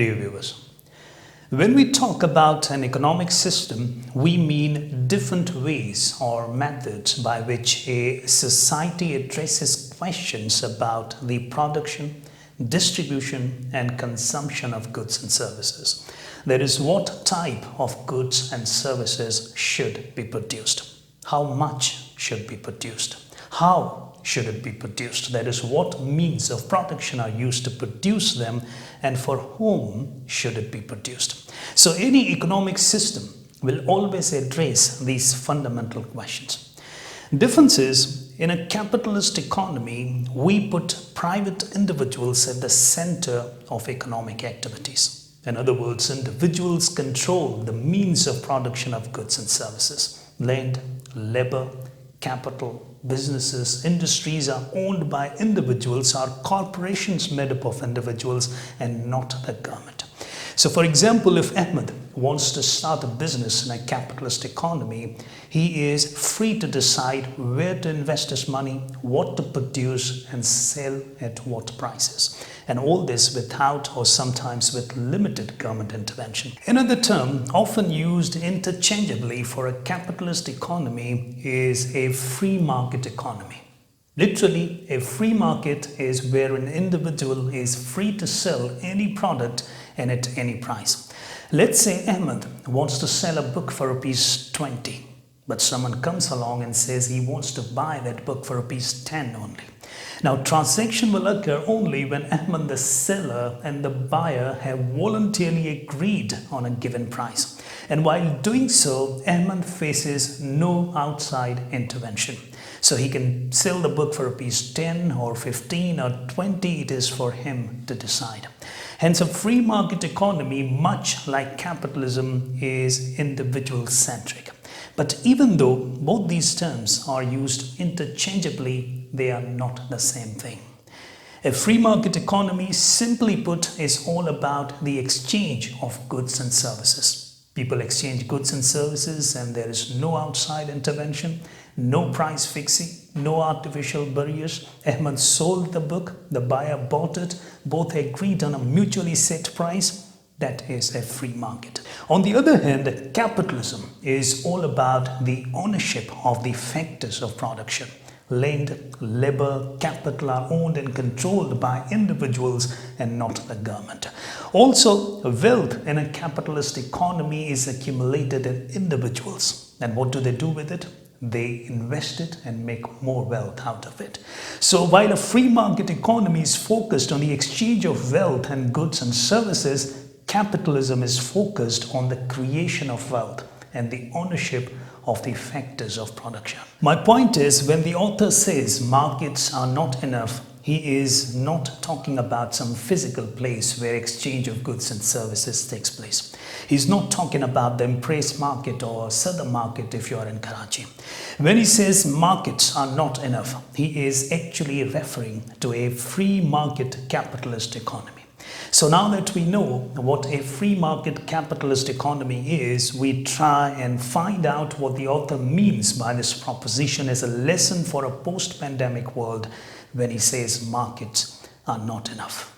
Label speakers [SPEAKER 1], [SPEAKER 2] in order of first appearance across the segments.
[SPEAKER 1] Dear viewers, when we talk about an economic system, we mean different ways or methods by which a society addresses questions about the production, distribution, and consumption of goods and services. That is, what type of goods and services should be produced, how much should be produced, how should it be produced, that is, what means of production are used to produce them, and for whom should it be produced. So any economic system will always address these fundamental questions. Difference is, in a capitalist economy, we put private individuals at the center of economic activities. In other words, individuals control the means of production of goods and services. Land, labor, capital, businesses, industries are owned by individuals, are corporations made up of individuals and not the government. So for example, if Ahmed wants to start a business in a capitalist economy, he is free to decide where to invest his money, what to produce and sell at what prices. And all this without or sometimes with limited government intervention. Another term often used interchangeably for a capitalist economy is a free market economy. Literally, a free market is where an individual is free to sell any product and at any price. Let's say Ahmed wants to sell a book for ₹20, but someone comes along and says he wants to buy that book for ₹10 only. Now, transaction will occur only when Ahmed, the seller, and the buyer have voluntarily agreed on a given price. And while doing so, Ahmed faces no outside intervention. So he can sell the book for ₹10 or 15 or 20, it is for him to decide. Hence, a free market economy, much like capitalism, is individual-centric. But even though both these terms are used interchangeably, they are not the same thing. A free market economy, simply put, is all about the exchange of goods and services. People exchange goods and services and there is no outside intervention, no price fixing, no artificial barriers. Ahmed sold the book, the buyer bought it, both agreed on a mutually set price. That is a free market. On the other hand, capitalism is all about the ownership of the factors of production. Land, labor, capital are owned and controlled by individuals and not the government. Also, wealth in a capitalist economy is accumulated in individuals. And what do they do with it? They invest it and make more wealth out of it. So while a free market economy is focused on the exchange of wealth and goods and services, capitalism is focused on the creation of wealth and the ownership of the factors of production. My point is, when the author says markets are not enough, he is not talking about some physical place where exchange of goods and services takes place. He's not talking about the Empress market or Southern market if you are in Karachi. When he says markets are not enough, he is actually referring to a free market capitalist economy. So now that we know what a free market capitalist economy is, we try and find out what the author means by this proposition as a lesson for a post-pandemic world when he says markets are not enough.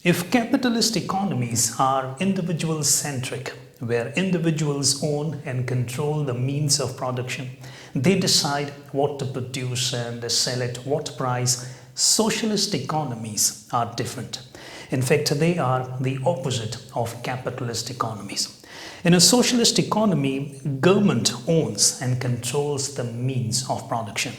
[SPEAKER 1] If capitalist economies are individual-centric, where individuals own and control the means of production, they decide what to produce and sell at what price, socialist economies are different. In fact, they are the opposite of capitalist economies. In a socialist economy, government owns and controls the means of production.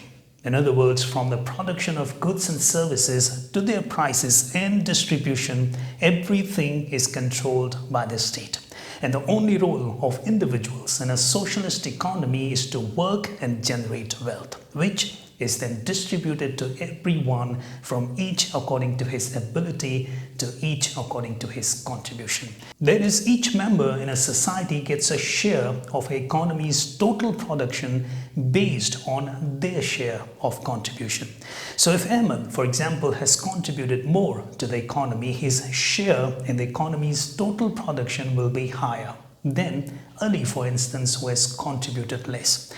[SPEAKER 1] In other words, from the production of goods and services to their prices and distribution, everything is controlled by the state. And the only role of individuals in a socialist economy is to work and generate wealth, which is then distributed to everyone, from each according to his ability to each according to his contribution. That is, each member in a society gets a share of an economy's total production based on their share of contribution. So if Ahmed, for example, has contributed more to the economy, his share in the economy's total production will be higher than Ali, for instance, who has contributed less.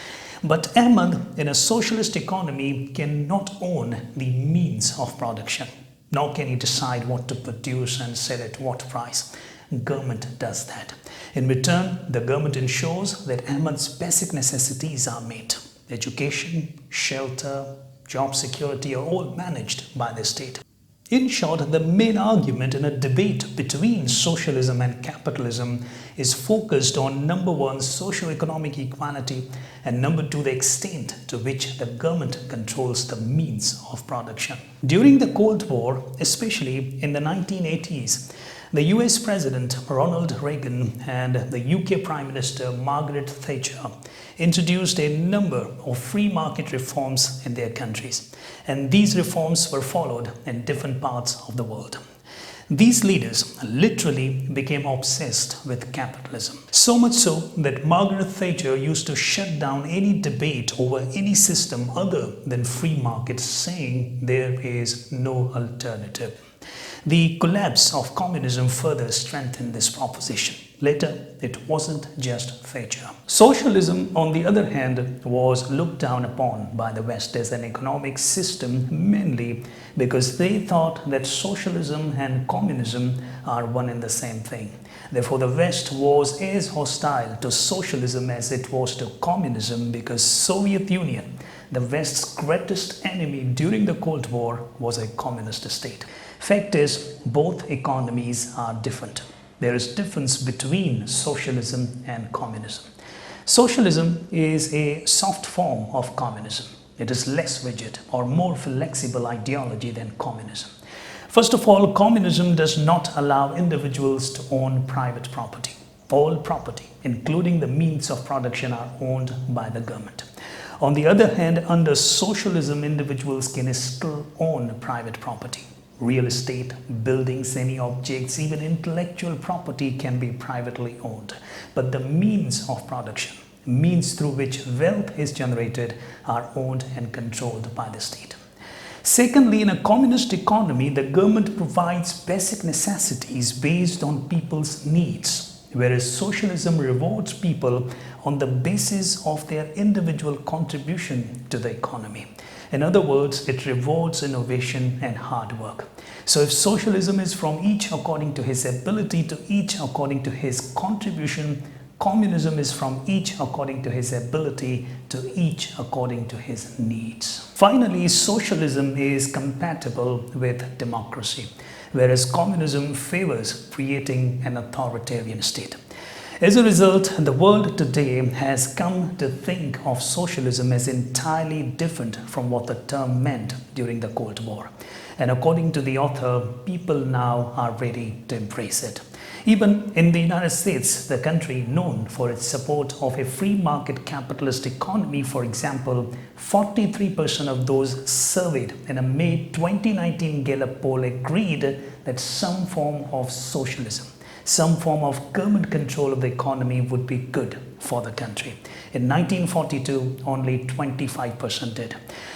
[SPEAKER 1] But Ahmed, in a socialist economy, cannot own the means of production, nor can he decide what to produce and sell at what price. Government does that. In return, the government ensures that Ahmed's basic necessities are met. Education, shelter, job security are all managed by the state. In short, the main argument in a debate between socialism and capitalism is focused on number one, socio-economic equality, and number two, the extent to which the government controls the means of production. During the Cold War, especially in the 1980s, the US President Ronald Reagan and the UK Prime Minister Margaret Thatcher introduced a number of free market reforms in their countries, and these reforms were followed in different parts of the world. These leaders literally became obsessed with capitalism, so much so that Margaret Thatcher used to shut down any debate over any system other than free markets, saying there is no alternative. The collapse of communism further strengthened this proposition. Later, it wasn't just Thatcher. Socialism, on the other hand, was looked down upon by the West as an economic system, mainly because they thought that socialism and communism are one and the same thing. Therefore, the West was as hostile to socialism as it was to communism, because Soviet Union, the West's greatest enemy during the Cold War, was a communist state. Fact is, both economies are different. There is difference between socialism and communism. Socialism is a soft form of communism. It is less rigid or more flexible ideology than communism. First of all, communism does not allow individuals to own private property. All property, including the means of production, are owned by the government. On the other hand, under socialism, individuals can still own private property. Real estate, buildings, any objects, even intellectual property can be privately owned. But the means of production, means through which wealth is generated, are owned and controlled by the state. Secondly, in a communist economy, the government provides basic necessities based on people's needs, whereas socialism rewards people on the basis of their individual contribution to the economy. In other words, it rewards innovation and hard work. So if socialism is from each according to his ability to each according to his contribution, communism is from each according to his ability to each according to his needs. Finally, socialism is compatible with democracy, whereas communism favors creating an authoritarian state. As a result, the world today has come to think of socialism as entirely different from what the term meant during the Cold War. And according to the author, people now are ready to embrace it. Even in the United States, the country known for its support of a free market capitalist economy, for example, 43% of those surveyed in a May 2019 Gallup poll agreed that some form of socialism, some form of government control of the economy would be good for the country. In 1942, only 25% did.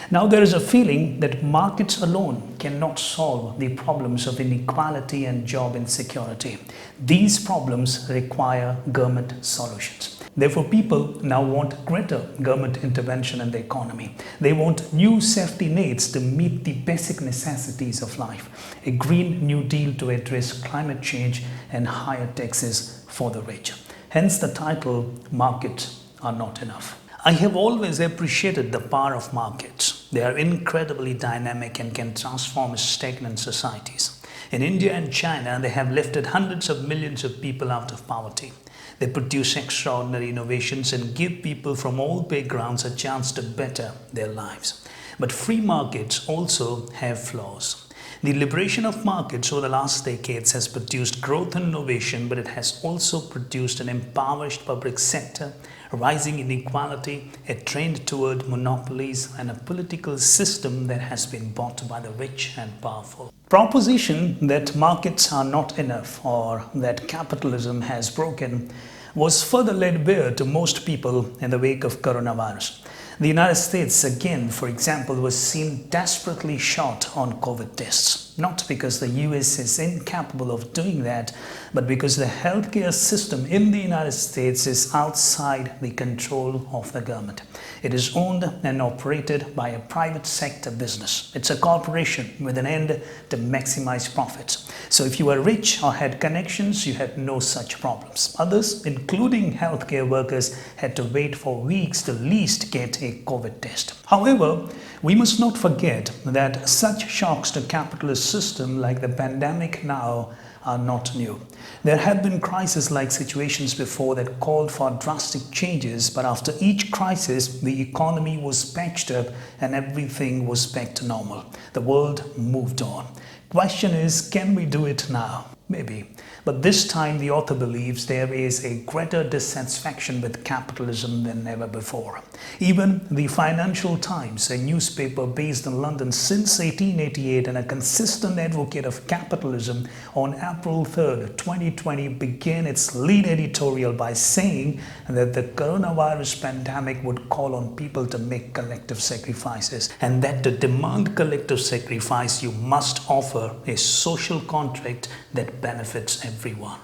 [SPEAKER 1] Now there is a feeling that markets alone cannot solve the problems of inequality and job insecurity. These problems require government solutions. Therefore, people now want greater government intervention in the economy. They want new safety nets to meet the basic necessities of life, a Green New Deal to address climate change, and higher taxes for the rich. Hence the title, Markets Are Not Enough. I have always appreciated the power of markets. They are incredibly dynamic and can transform stagnant societies. In India and China, they have lifted hundreds of millions of people out of poverty. They produce extraordinary innovations and give people from all backgrounds a chance to better their lives. But free markets also have flaws. The liberation of markets over the last decades has produced growth and innovation, but it has also produced an impoverished public sector, rising inequality, a trend toward monopolies, and a political system that has been bought by the rich and powerful. Proposition that markets are not enough or that capitalism has broken was further laid bare to most people in the wake of coronavirus. The United States, again, for example, was seen desperately short on COVID tests. Not because the US is incapable of doing that, but because the healthcare system in the United States is outside the control of the government. It is owned and operated by a private sector business. It's a corporation with an end to maximize profits. So if you were rich or had connections, you had no such problems. Others, including healthcare workers, had to wait for weeks to least get a COVID test. However, we must not forget that such shocks to capitalist system like the pandemic now are not new. There have been crisis-like situations before that called for drastic changes, but after each crisis, the economy was patched up and everything was back to normal. The world moved on. Question is, can we do it now? Maybe. But this time the author believes there is a greater dissatisfaction with capitalism than ever before. Even the Financial Times, a newspaper based in London since 1888 and a consistent advocate of capitalism, on April 3rd, 2020 began its lead editorial by saying that the coronavirus pandemic would call on people to make collective sacrifices, and that to demand collective sacrifice you must offer a social contract that benefits everyone.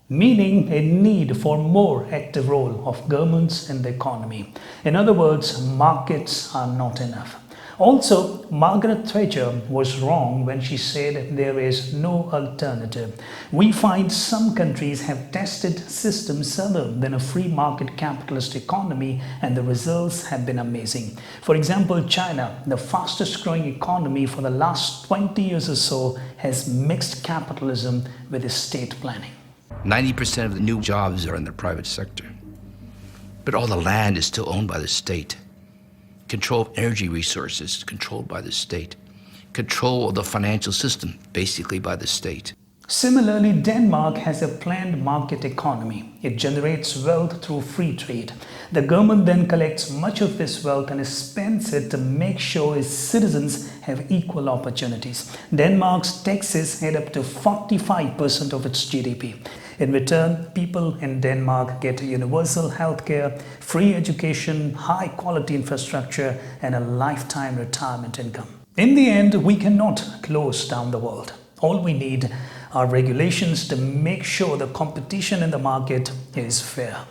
[SPEAKER 1] Meaning a need for more active role of governments in the economy. In other words, markets are not enough. Also, Margaret Thatcher was wrong when she said there is no alternative. We find some countries have tested systems other than a free market capitalist economy, and the results have been amazing. For example, China, the fastest growing economy for the last 20 years or so, has mixed capitalism with estate planning.
[SPEAKER 2] 90% of the new jobs are in the private sector. But all the land is still owned by the state. Control of energy resources is controlled by the state. Control of the financial system, basically by the state.
[SPEAKER 1] Similarly, Denmark has a planned market economy. It generates wealth through free trade. The government then collects much of this wealth and spends it to make sure its citizens have equal opportunities. Denmark's taxes add up to 45% of its GDP. In return, people in Denmark get universal healthcare, free education, high-quality infrastructure, and a lifetime retirement income. In the end, we cannot close down the world. All we need are regulations to make sure the competition in the market is fair.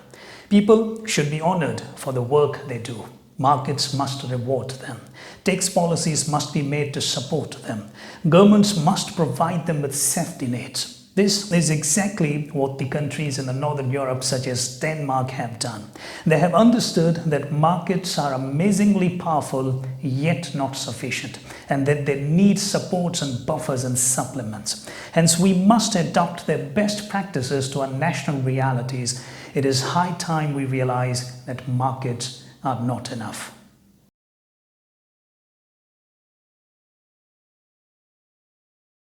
[SPEAKER 1] People should be honored for the work they do. Markets must reward them. Tax policies must be made to support them. Governments must provide them with safety nets. This is exactly what the countries in the Northern Europe, such as Denmark, have done. They have understood that markets are amazingly powerful, yet not sufficient, and that they need supports and buffers and supplements. Hence, we must adopt their best practices to our national realities. It is high time we realize that markets are not enough.